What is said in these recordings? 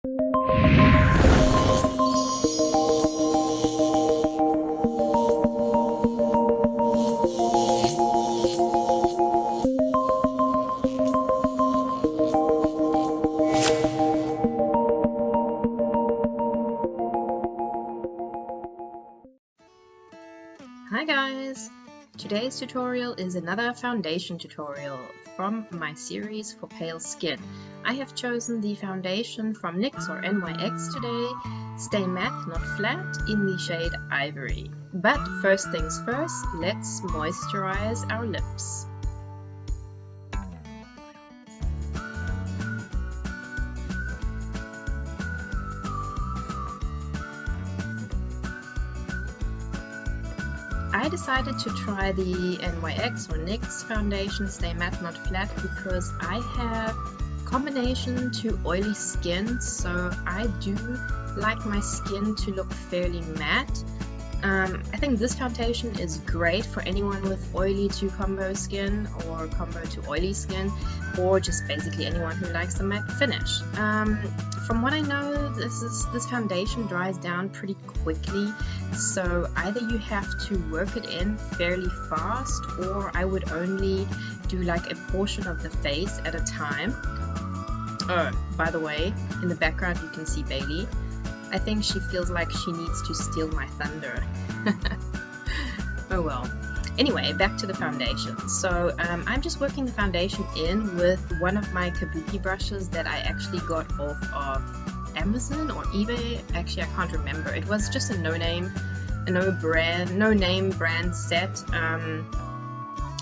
Hi guys! Today's tutorial is another foundation tutorial from my series for pale skin. I have chosen the foundation from NYX or NYX today, Stay Matte Not Flat, in the shade Ivory. But first things first, let's moisturize our lips. I decided to try the NYX or NYX foundation Stay Matte Not Flat because I have combination to oily skin, so I do like my skin to look fairly matte. I think this foundation is great for anyone with oily to combo skin or combo to oily skin, or just basically anyone who likes a matte finish. From what I know, this foundation dries down pretty quickly, so either you have to work it in fairly fast, or I would only do like a portion of the face at a time. Oh, by the way, in the background you can see Bailey. I think she feels like she needs to steal my thunder. Oh well. Anyway, back to the foundation. So I'm just working the foundation in with one of my kabuki brushes that I actually got off of Amazon or eBay. Actually, I can't remember. It was just a no-name brand set.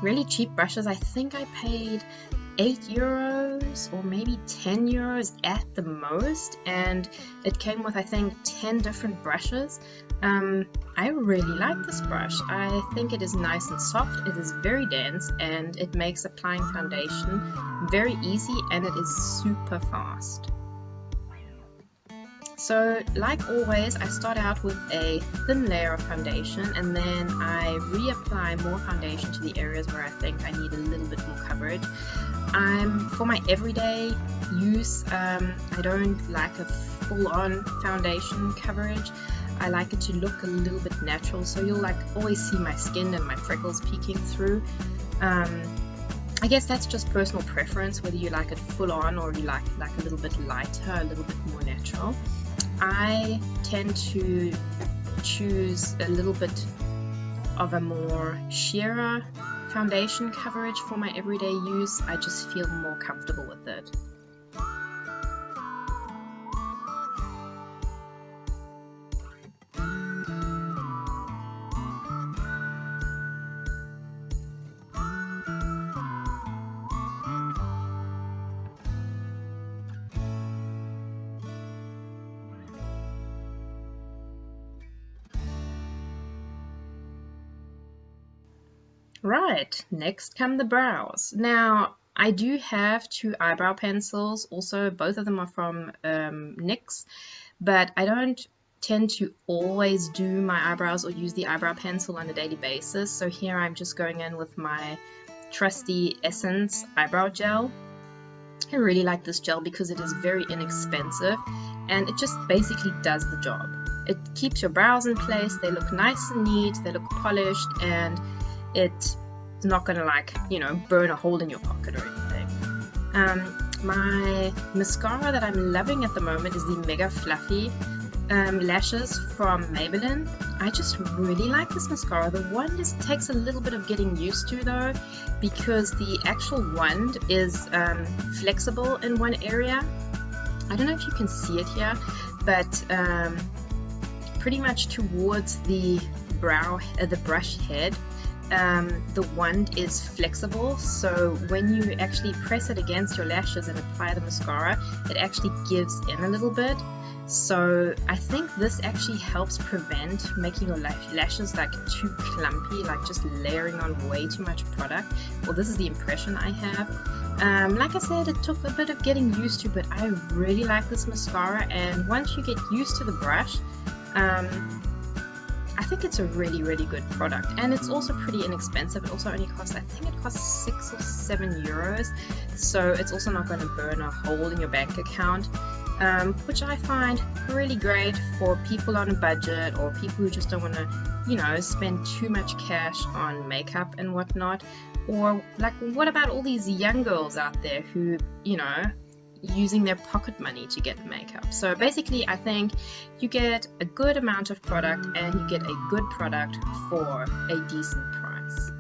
Really cheap brushes. I think I paid €8 or maybe €10 at the most, and it came with I think 10 different brushes. I really like this brush. I think it is nice and soft, it is very dense, and it makes applying foundation very easy, and it is super fast. So like always, I start out with a thin layer of foundation, and then I reapply more foundation to the areas where I think I need a little bit more coverage. For my everyday use, I don't like a full-on foundation coverage. I like it to look a little bit natural, so you'll like always see my skin and my freckles peeking through. I guess that's just personal preference, whether you like it full-on or you like a little bit lighter, a little bit more natural. I tend to choose a little bit of a more sheerer foundation coverage for my everyday use. I just feel more comfortable with it. Right, next come the brows. Now, I do have two eyebrow pencils, also both of them are from NYX, but I don't tend to always do my eyebrows or use the eyebrow pencil on a daily basis. So here I'm just going in with my trusty Essence eyebrow gel. I really like this gel because it is very inexpensive and it just basically does the job. It keeps your brows in place, they look nice and neat, they look polished, and it's not gonna burn a hole in your pocket or anything. My mascara that I'm loving at the moment is the Mega Fluffy Lashes from Maybelline. I just really like this mascara. The wand just takes a little bit of getting used to though, because the actual wand is flexible in one area. I don't know if you can see it here, but pretty much towards the brush head, the wand is flexible, so when you actually press it against your lashes and apply the mascara, it actually gives in a little bit. So I think this actually helps prevent making your lashes like too clumpy, like just layering on way too much product. Well, this is the impression I have. Like I said, it took a bit of getting used to, but I really like this mascara, and once you get used to the brush, I think it's a really, really good product, and it's also pretty inexpensive. It also only costs, I think it costs €6 or €7, so it's also not going to burn a hole in your bank account. which I find really great for people on a budget or people who just don't want to, you know, spend too much cash on makeup and whatnot. Or like, what about all these young girls out there who, you know, using their pocket money to get makeup? So basically, I think you get a good amount of product and you get a good product for a decent price.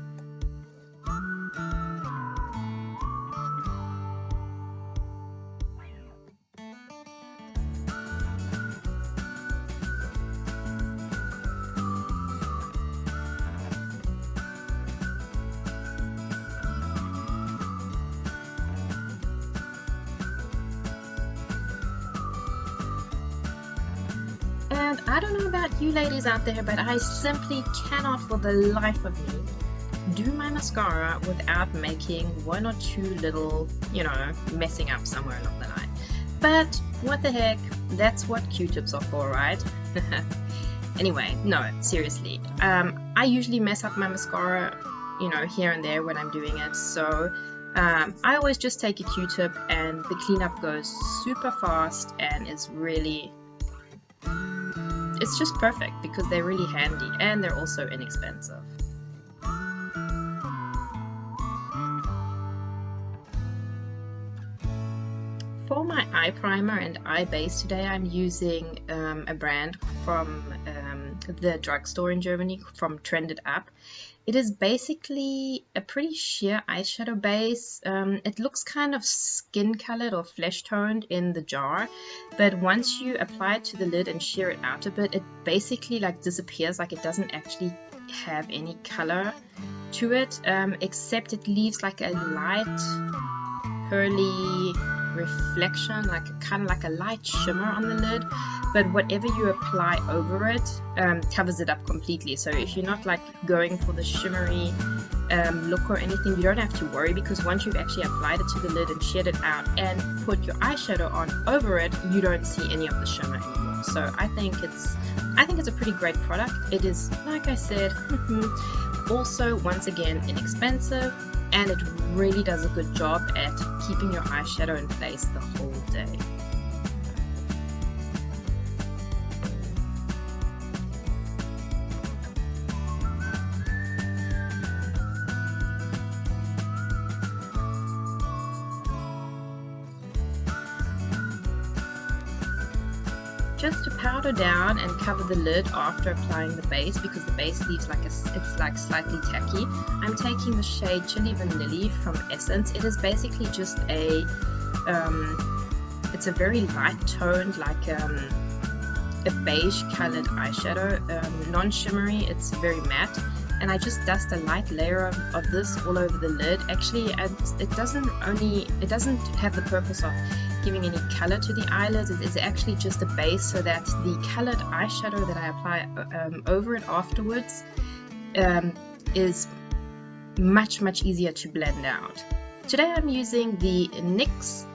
And I don't know about you ladies out there, but I simply cannot for the life of me do my mascara without making one or two little, you know, messing up somewhere along the line. But what the heck, that's what Q-tips are for, right? Anyway, no, seriously. I usually mess up my mascara, you know, here and there when I'm doing it. So I always just take a Q-tip and the cleanup goes super fast and it's really... it's just perfect because they're really handy and they're also inexpensive. For my eye primer and eye base today, I'm using a brand from the drugstore in Germany, from Trended Up. It is basically a pretty sheer eyeshadow base. It looks kind of skin colored or flesh toned in the jar, but once you apply it to the lid and sheer it out a bit, it basically like disappears, like it doesn't actually have any color to it, except it leaves like a light pearly reflection, like kind of like a light shimmer on the lid, but whatever you apply over it covers it up completely. So if you're not like going for the shimmery look or anything, you don't have to worry, because once you've actually applied it to the lid and shared it out and put your eyeshadow on over it, you don't see any of the shimmer anymore. So I think it's a pretty great product. It is, like I said, also once again inexpensive, and it really does a good job at keeping your eyeshadow in place the whole day. Just to powder down and cover the lid after applying the base, because the base leaves like it's like slightly tacky, I'm taking the shade Chilli Vanilli from Essence. It is basically just a it's a very light toned, like a beige colored eyeshadow, non-shimmery. It's very matte, and I just dust a light layer of this all over the lid. Actually, it doesn't have the purpose of giving any color to the eyelids. It is actually just a base so that the colored eyeshadow that I apply over it afterwards is much easier to blend out. Today I'm using the NYX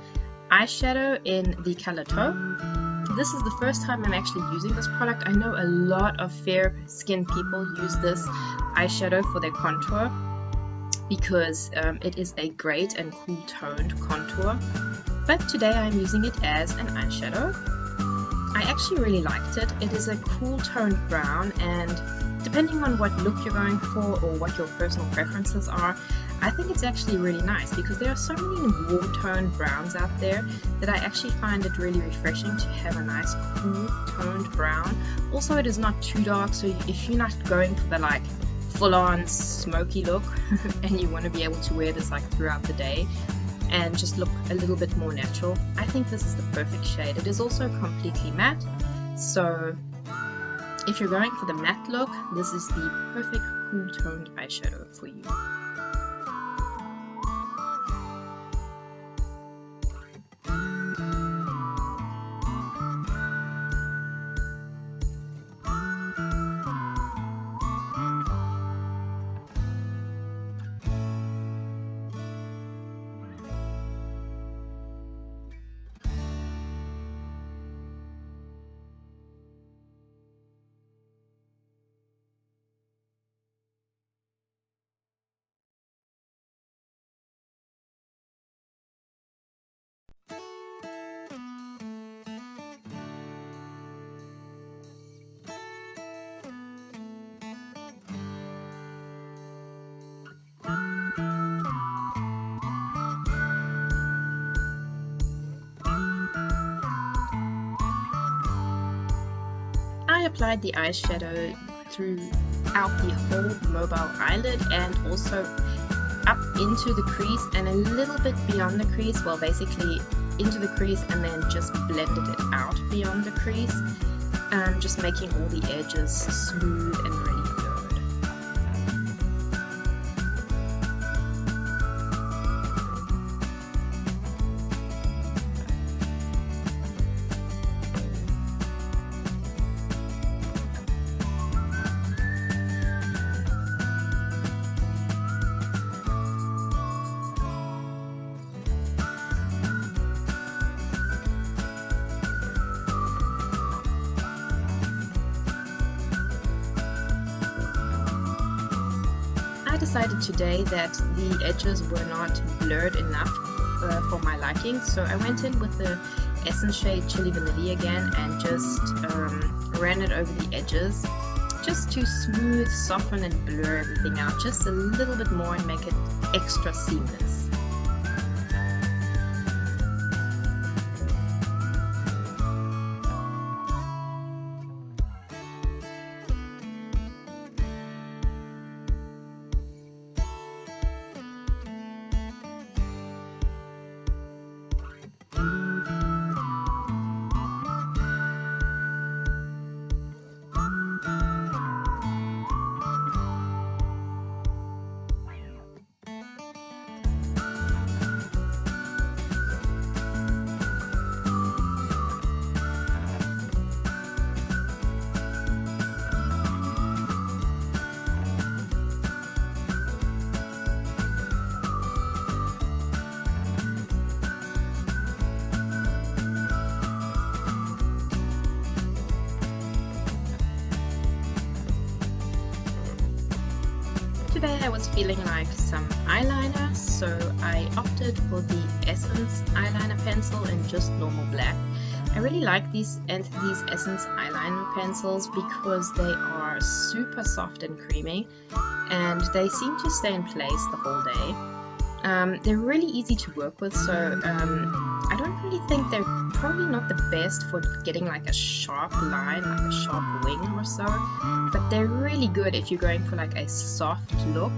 eyeshadow in the color taupe. This is the first time I'm actually using this product. I know a lot of fair skinned people use this eyeshadow for their contour because it is a great and cool toned contour. But today I'm using it as an eyeshadow. I actually really liked it. It is a cool toned brown, and depending on what look you're going for or what your personal preferences are, I think it's actually really nice, because there are so many warm toned browns out there that I actually find it really refreshing to have a nice cool toned brown. Also, it is not too dark, so if you're not going for the like full-on smoky look and you want to be able to wear this like throughout the day and just look a little bit more natural, I think this is the perfect shade. It is also completely matte, so if you're going for the matte look, this is the perfect cool toned eyeshadow for you. applied the eyeshadow throughout the whole mobile eyelid and also up into the crease and a little bit beyond the crease, well, basically into the crease, and then just blended it out beyond the crease, just making all the edges smooth and really blurred. I decided today that the edges were not blurred enough for my liking, so I went in with the Essence shade Chilli Vanilli again and just ran it over the edges just to smooth, soften and blur everything out just a little bit more and make it extra seamless. Today I was feeling like some eyeliner, so I opted for the Essence eyeliner pencil in just normal black. I really like these Essence eyeliner pencils because they are super soft and creamy and they seem to stay in place the whole day. They're really easy to work with, so I don't really think they're probably not the best for getting like a sharp line, like a sharp wing or so, but they're really good if you're going for like a soft look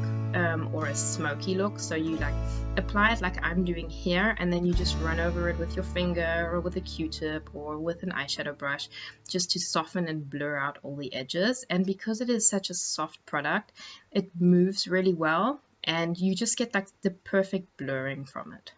or a smoky look. So you like apply it like I'm doing here, and then you just run over it with your finger or with a Q-tip or with an eyeshadow brush just to soften and blur out all the edges. And because it is such a soft product, it moves really well and you just get like the perfect blurring from it.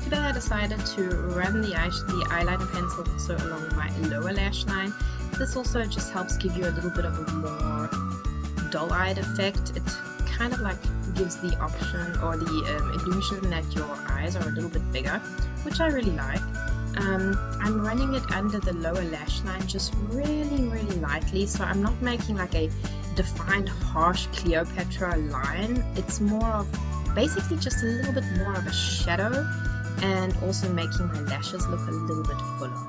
Today I decided to run the eyeliner pencil also along my lower lash line. This also just helps give you a little bit of a more dull-eyed effect. It kind of like gives the option or the illusion that your eyes are a little bit bigger, which I really like. I'm running it under the lower lash line just really lightly, so I'm not making like a defined harsh Cleopatra line. It's more of basically just a little bit more of a shadow and also making my lashes look a little bit fuller.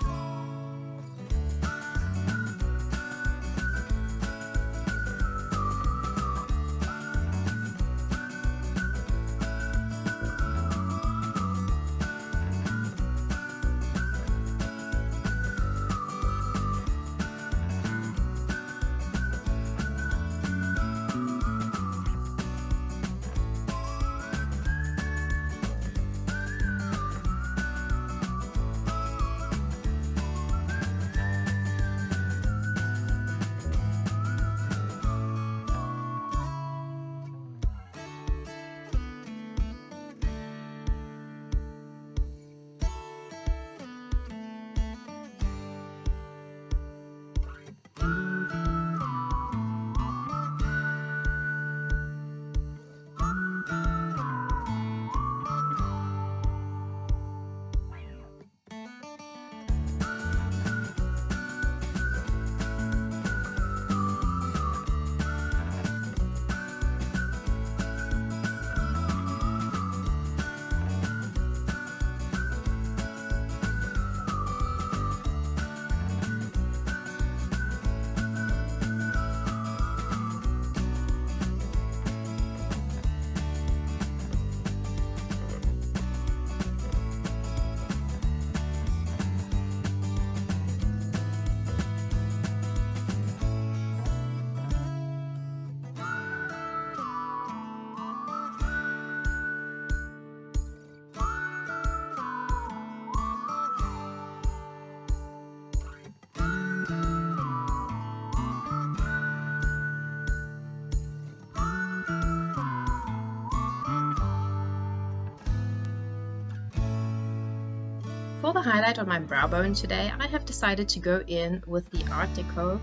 For the highlight on my brow bone today, I have decided to go in with the Artdeco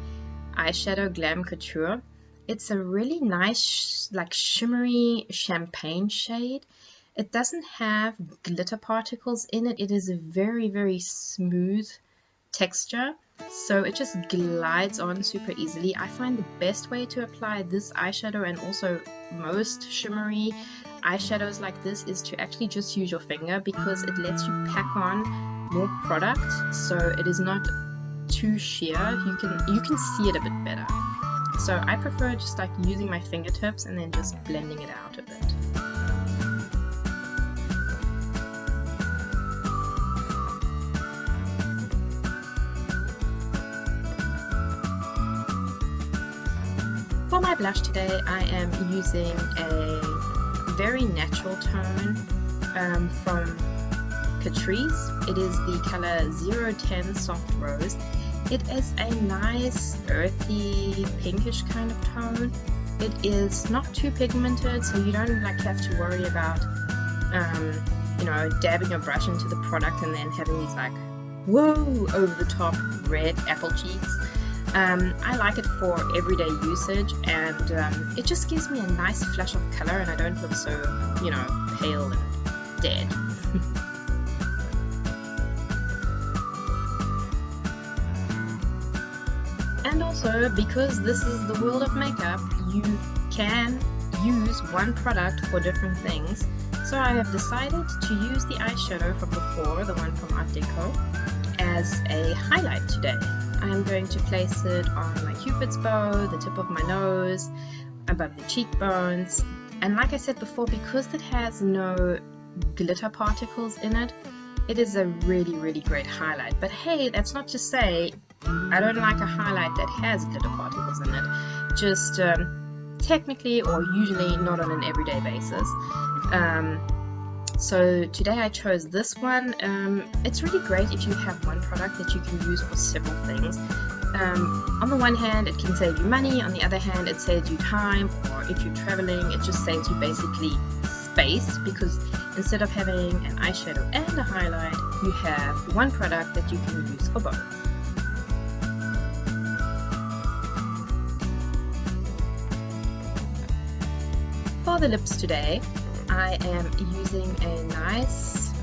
eyeshadow Glam Couture. It's a really nice, like shimmery champagne shade. It doesn't have glitter particles in it. It is a very, very smooth texture, so it just glides on super easily. I find the best way to apply this eyeshadow and also most shimmery eyeshadows like this is to actually just use your finger, because it lets you pack on more product, so it is not too sheer. You can see it a bit better. So I prefer just like using my fingertips and then just blending it out a bit. For my blush today, I am using a very natural tone from Catrice. It is the color 010 Soft Rose. It is a nice earthy pinkish kind of tone. It is not too pigmented, so you don't like have to worry about you know, dabbing your brush into the product and then having these like whoa over the top red apple cheeks. I like it for everyday usage, and it just gives me a nice flush of color and I don't look so, you know, pale and dead. And also, because this is the world of makeup, you can use one product for different things. So I have decided to use the eyeshadow from before, the one from Artdeco, as a highlight today. I am going to place it on my cupid's bow, the tip of my nose, above the cheekbones, and like I said before, because it has no glitter particles in it, it is a really, really great highlight. But hey, that's not to say I don't like a highlight that has glitter particles in it, just technically or usually not on an everyday basis. So today I chose this one. It's really great if you have one product that you can use for several things. On the one hand, it can save you money, on the other hand it saves you time, or if you're traveling it just saves you basically space, because instead of having an eyeshadow and a highlight, you have one product that you can use for both. For the lips today, I am using a nice,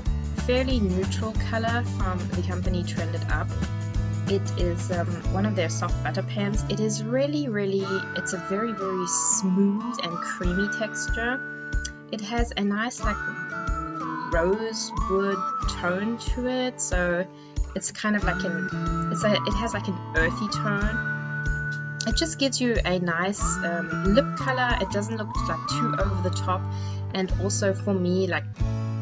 fairly neutral color from the company Trended Up. It is one of their soft butter pens. It is really, it's a very, very smooth and creamy texture. It has a nice like rosewood tone to it, so it's kind of like it has like an earthy tone. It just gives you a nice lip color. It doesn't look like too over the top, and also for me, like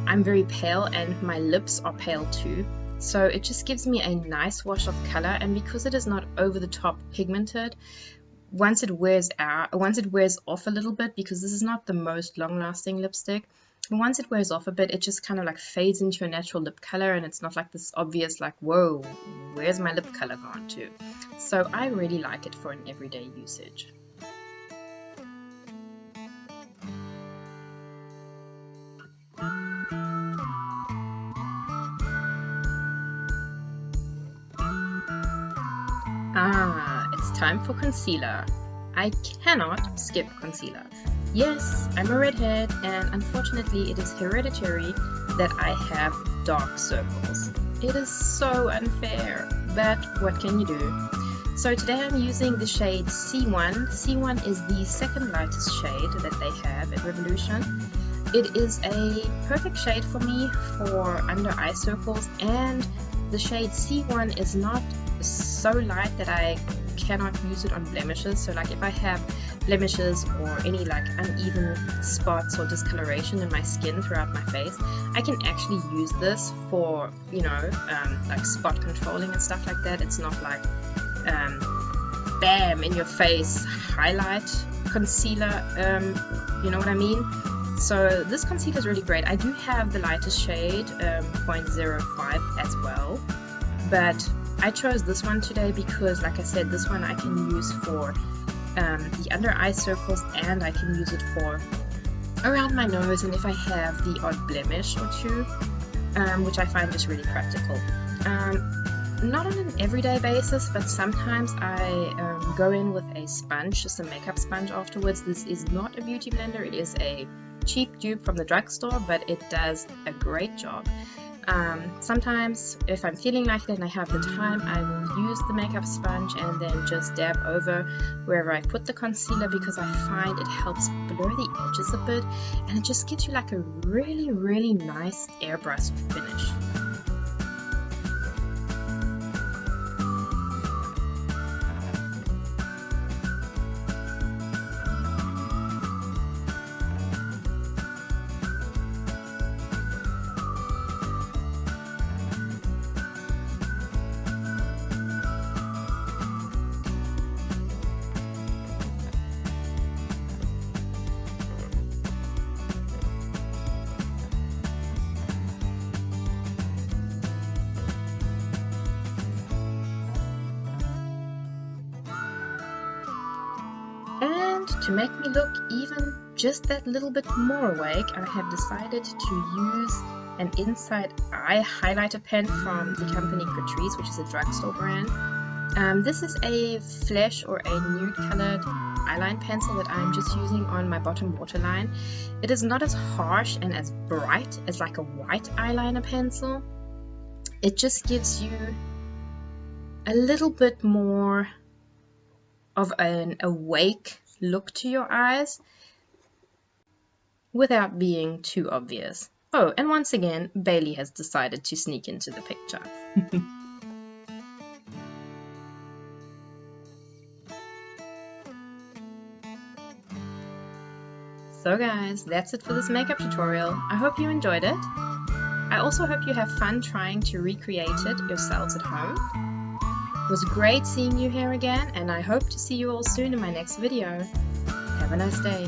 I'm very pale and my lips are pale too, so it just gives me a nice wash of color. And because it is not over the top pigmented, once it wears off a little bit, because this is not the most long lasting lipstick, once it wears off a bit, it just kind of like fades into a natural lip color, and it's not like this obvious like, whoa, where's my lip color gone to? So I really like it for an everyday usage. It's time for concealer. I cannot skip concealer. Yes, I'm a redhead, and unfortunately it is hereditary that I have dark circles. It is so unfair, but what can you do? So today I'm using the shade C1. C1 is the second lightest shade that they have at Revolution. It is a perfect shade for me for under eye circles, and the shade C1 is not so light that I cannot use it on blemishes. So like if I have blemishes or any like uneven spots or discoloration in my skin throughout my face, I can actually use this for, you know, like spot controlling and stuff like that. It's not like bam in your face highlight concealer, you know what I mean? So this concealer is really great. I do have the lightest shade, 0.05 as well, but I chose this one today because, like I said, this one I can use for the under eye circles, and I can use it for around my nose, and if I have the odd blemish or two. which I find just really practical. Not on an everyday basis, but sometimes I go in with a sponge, just a makeup sponge afterwards. This is not a beauty blender, it is a cheap dupe from the drugstore, but it does a great job. Sometimes if I'm feeling like it and I have the time, I will use the makeup sponge and then just dab over wherever I put the concealer, because I find it helps blur the edges a bit and it just gives you like a really nice airbrush finish. And to make me look even just that little bit more awake, I have decided to use an inside eye highlighter pen from the company Catrice, which is a drugstore brand. This is a flesh or a nude colored eyeline pencil that I'm just using on my bottom waterline. It is not as harsh and as bright as like a white eyeliner pencil. It just gives you a little bit more of an awake look to your eyes without being too obvious. Oh, and once again, Bailey has decided to sneak into the picture. So guys, that's it for this makeup tutorial. I hope you enjoyed it. I also hope you have fun trying to recreate it yourselves at home. It was great seeing you here again, and I hope to see you all soon in my next video. Have a nice day.